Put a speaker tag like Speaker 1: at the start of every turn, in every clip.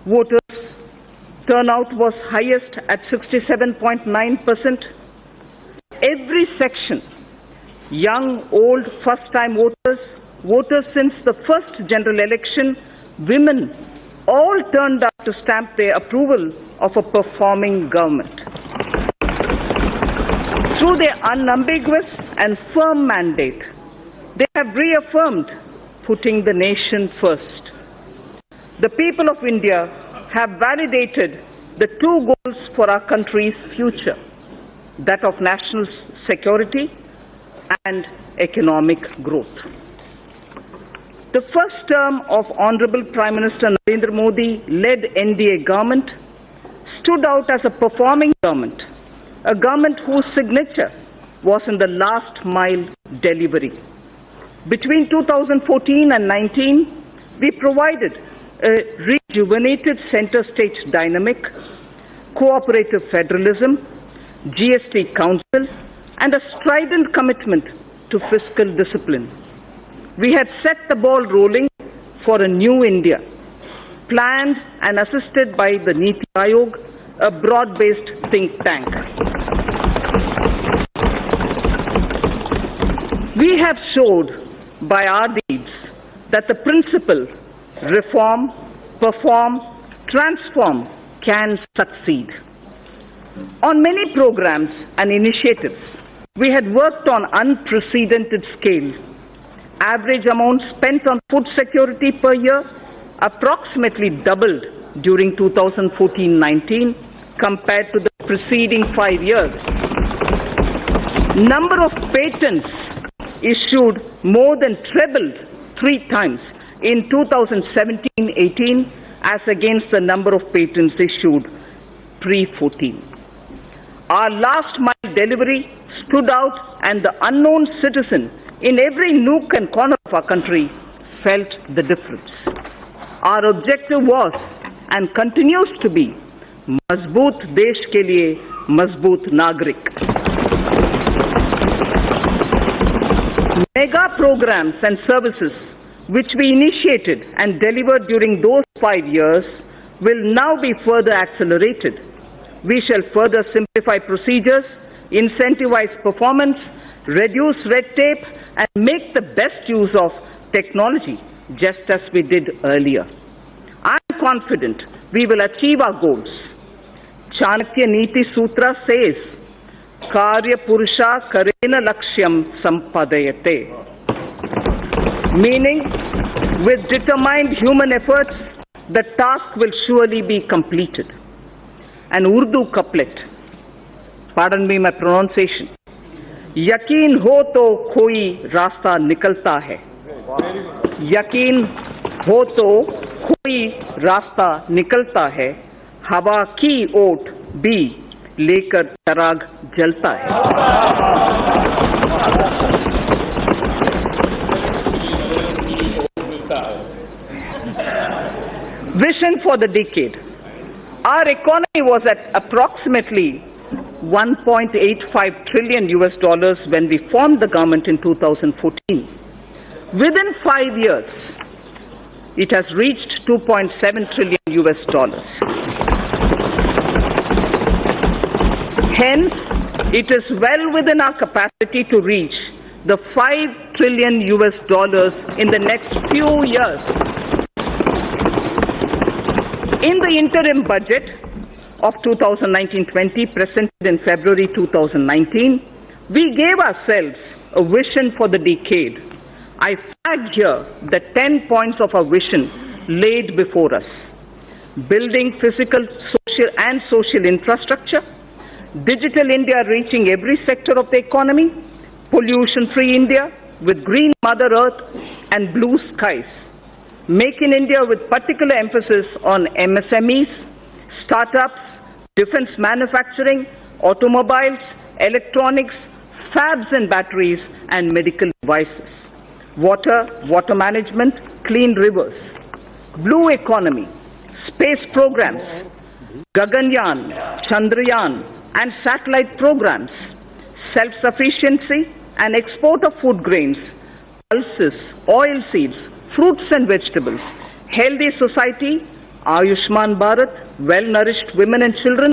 Speaker 1: Voters turnout was highest at 67.9%. Every section, young, old, first-time voters, voters since the first general election, women, all turned up to stamp their approval of a performing government. Through their unambiguous and firm mandate, they have reaffirmed putting the nation first. The people of India have validated the two goals for our country's future, that of national security and economic growth. The first term of Honorable Prime Minister Narendra Modi-led NDA government stood out as a performing government, a government whose signature was in the last mile delivery. Between 2014 and 19, we provided a rejuvenated center-stage dynamic, cooperative federalism, GST Council, and a strident commitment to fiscal discipline. We had set the ball rolling for a new India, planned and assisted by the Niti Aayog, a broad-based think tank. We have showed by our deeds that the principle reform, perform, transform can succeed. On many programs and initiatives, we had worked on unprecedented scale. Average amount spent on food security per year approximately doubled during 2014-19 compared to the preceding 5 years. Number of patents issued more than trebled 3 times in 2017-18 as against the number of patents issued pre-14. Our last mile delivery stood out, and the unknown citizen in every nook and corner of our country felt the difference. Our objective was and continues to be Mazboot Desh ke liye Mazboot Nagrik. Mega programs and services which we initiated and delivered during those 5 years will now be further accelerated. We shall further simplify procedures, incentivize performance, reduce red tape, and make the best use of technology, just as we did earlier. I am confident we will achieve our goals. Chanakya Niti Sutra says, Karya Purusha Karena Lakshyam Sampadayate. Meaning, with determined human efforts, the task will surely be completed. An Urdu couplet, pardon me my pronunciation, Yakin ho to koi rasta nikalta hai. Yakin ho to koi rasta nikalta hai. Hawa ki oat bhi lekar tarag jalta hai. Vision for the decade. Our economy was at approximately $1.85 trillion when we formed the government in 2014. Within 5 years, it has reached $2.7 trillion. Hence, it is well within our capacity to reach the $5 trillion in the next few years. In the interim budget of 2019-20 presented in February 2019, we gave ourselves a vision for the decade. I flagged here the 10 points of our vision laid before us. Building physical, social infrastructure, digital India reaching every sector of the economy, pollution-free India with green Mother Earth and blue skies. Make in India with particular emphasis on MSMEs, startups, defense manufacturing, automobiles, electronics, fabs and batteries, and medical devices. Water management, clean rivers, blue economy, space programs, Gaganyaan, Chandrayaan, and satellite programs, self-sufficiency and export of food grains, pulses, oil seeds, fruits and vegetables, healthy society, Ayushman Bharat, well-nourished women and children,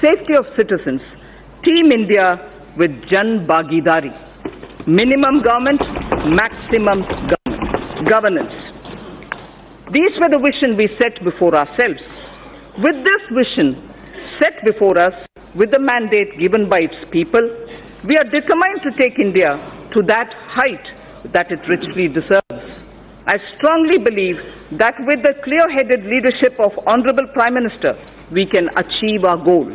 Speaker 1: safety of citizens, Team India with Jan Bhagidari, minimum government, maximum governance. These were the vision we set before ourselves. With this vision set before us, with the mandate given by its people, we are determined to take India to that height that it richly deserves. I strongly believe that with the clear-headed leadership of Honorable Prime Minister, we can achieve our goal.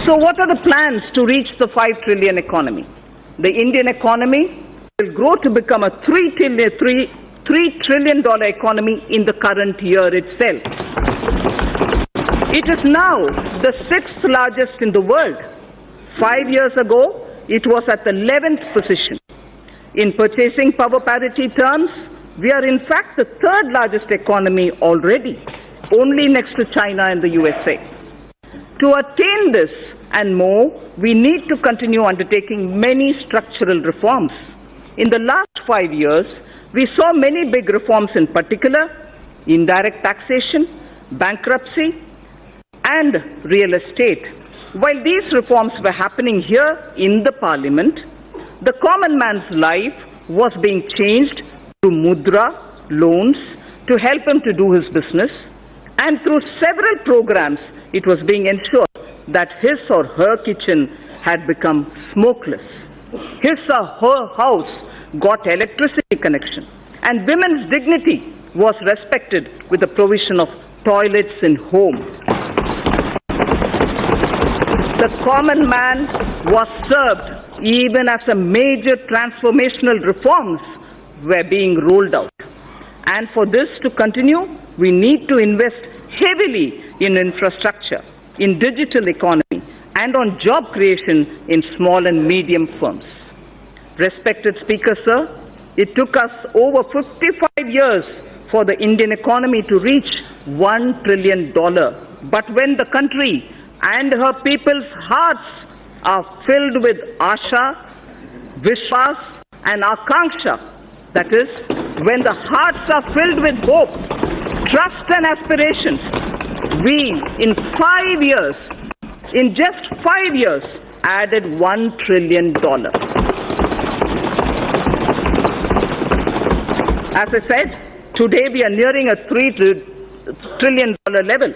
Speaker 1: So what are the plans to reach the 5 trillion economy? The Indian economy will grow to become a $3 trillion economy in the current year itself. It is now the 6th largest in the world. 5 years ago, it was at the 11th position. In purchasing power parity terms, we are in fact the 3rd largest economy already, only next to China and the USA. To attain this and more, we need to continue undertaking many structural reforms. In the last 5 years, we saw many big reforms, in particular indirect taxation, bankruptcy, and real estate. While these reforms were happening here in the Parliament, the common man's life was being changed through mudra, loans, to help him to do his business, and through several programs, it was being ensured that his or her kitchen had become smokeless. His or her house got electricity connection, and women's dignity was respected with the provision of toilets in home. The common man was served even as a major transformational reforms were being rolled out. And for this to continue, we need to invest heavily in infrastructure, in digital economy, and on job creation in small and medium firms. Respected Speaker, sir, it took us over 55 years for the Indian economy to reach $1 trillion. But when the country and her people's hearts are filled with Asha, Vishwas, and Akanksha, that is, when the hearts are filled with hope, trust and aspirations, we, in just 5 years, added $1 trillion. As I said, today we are nearing a $3 trillion level.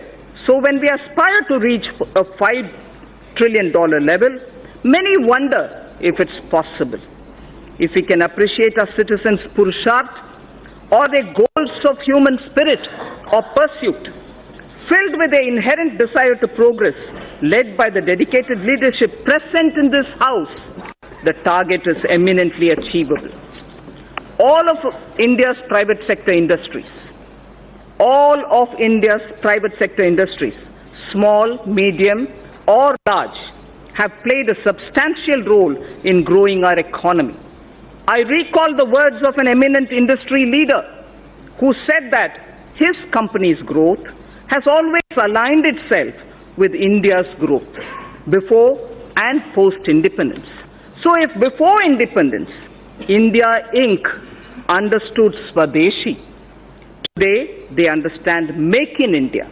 Speaker 1: So when we aspire to reach a $5 trillion level, many wonder if it's possible. If we can appreciate our citizens' purusharth or their goals of human spirit or pursuit, filled with the inherent desire to progress, led by the dedicated leadership present in this House, the target is eminently achievable. All of India's private sector industries, small, medium, or large, have played a substantial role in growing our economy. I recall the words of an eminent industry leader who said that his company's growth has always aligned itself with India's growth, before and post-independence. So if before independence, India Inc. understood Swadeshi, today they understand Make in India.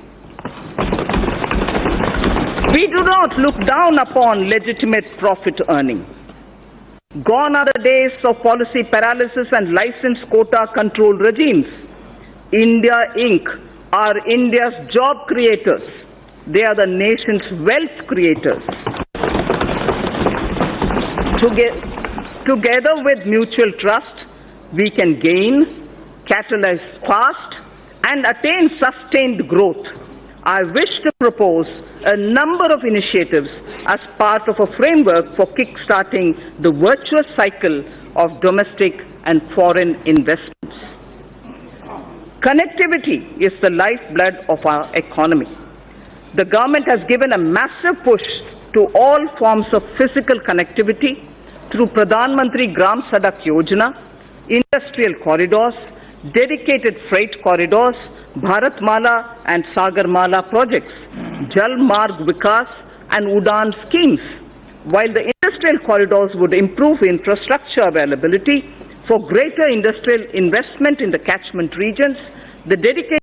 Speaker 1: We do not look down upon legitimate profit earning. Gone are the days of policy paralysis and license quota control regimes. India Inc. are India's job creators. They are the nation's wealth creators. Together with mutual trust, we can gain, catalyze fast, and attain sustained growth. I wish to propose a number of initiatives as part of a framework for kick-starting the virtuous cycle of domestic and foreign investments. Connectivity is the lifeblood of our economy. The government has given a massive push to all forms of physical connectivity through Pradhan Mantri Gram Sadak Yojana, industrial corridors, dedicated freight corridors, Bharat Mala and Sagar Mala projects, Jal Marg Vikas and Udan schemes. While the industrial corridors would improve infrastructure availability, for greater industrial investment in the catchment regions, the dedication